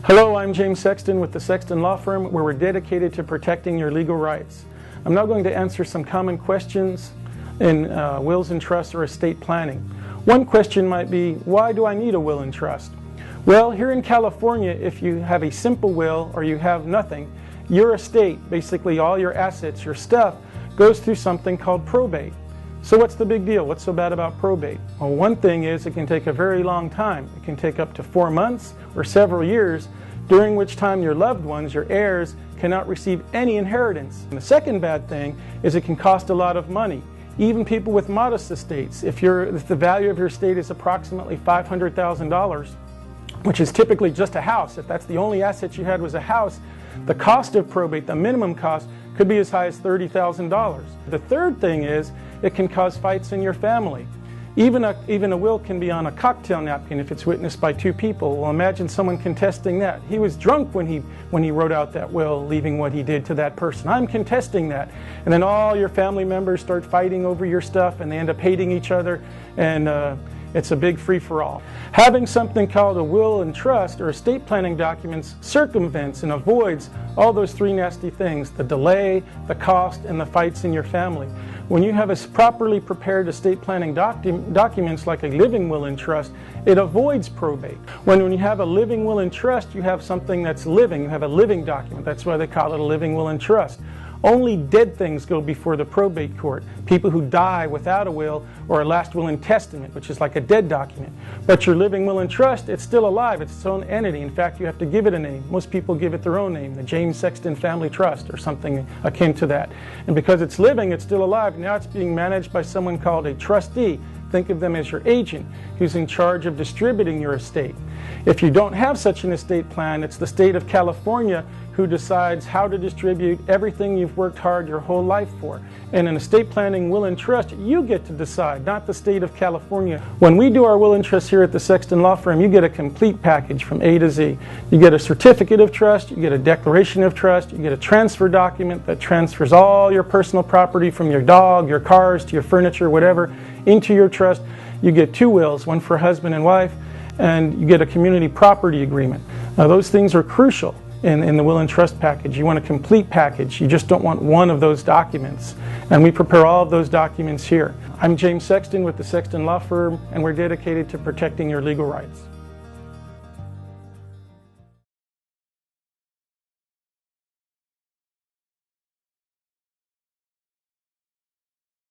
Hello, I'm James Sexton with the Sexton Law Firm, where we're dedicated to protecting your legal rights. I'm now going to answer some common questions in wills and trusts or estate planning. One question might be, why do I need a will and trust? Well, here in California, if you have a simple will or you have nothing, your estate, basically all your assets, your stuff, goes through something called probate. So what's the big deal? What's so bad about probate? Well, one thing is it can take a very long time. It can take up to 4 months or several years, during which time your loved ones, your heirs, cannot receive any inheritance. And the second bad thing is it can cost a lot of money. Even people with modest estates, if the value of your estate is approximately $500,000, which is typically just a house, if that's the only asset you had was a house, the cost of probate, the minimum cost, could be as high as $30,000. The third thing is it can cause fights in your family. Even a will can be on a cocktail napkin if it's witnessed by 2 people. Well, imagine someone contesting that. He was drunk when he wrote out that will, leaving what he did to that person. I'm contesting that. And then all your family members start fighting over your stuff, and they end up hating each other, and it's a big free-for-all. Having something called a will and trust or estate planning documents circumvents and avoids all those 3 nasty things: the delay, the cost, and the fights in your family. When you have a properly prepared estate planning documents like a living will and trust, it avoids probate. When you have a living will and trust, you have something that's living. You have a living document. That's why they call it a living will and trust. Only dead things go before the probate court. People who die without a will or a last will and testament, which is like a dead document. But your living will and trust, it's still alive. It's its own entity. In fact, you have to give it a name. Most people give it their own name, the James Sexton Family Trust or something akin to that. And because it's living, it's still alive. Now it's being managed by someone called a trustee. Think of them as your agent who's in charge of distributing your estate. If you don't have such an estate plan, it's the state of California who decides how to distribute everything you've worked hard your whole life for. And in estate planning, will and trust, you get to decide, not the state of California. When we do our will and trust here at the Sexton Law Firm, you get a complete package from A to Z. You get a certificate of trust, you get a declaration of trust, you get a transfer document that transfers all your personal property from your dog, your cars, to your furniture, whatever, into your trust. You get 2 wills, one for husband and wife, and you get a community property agreement. Now, those things are crucial in the will and trust package. You want a complete package. You just don't want one of those documents. And we prepare all of those documents here. I'm James Sexton with the Sexton Law Firm, and we're dedicated to protecting your legal rights.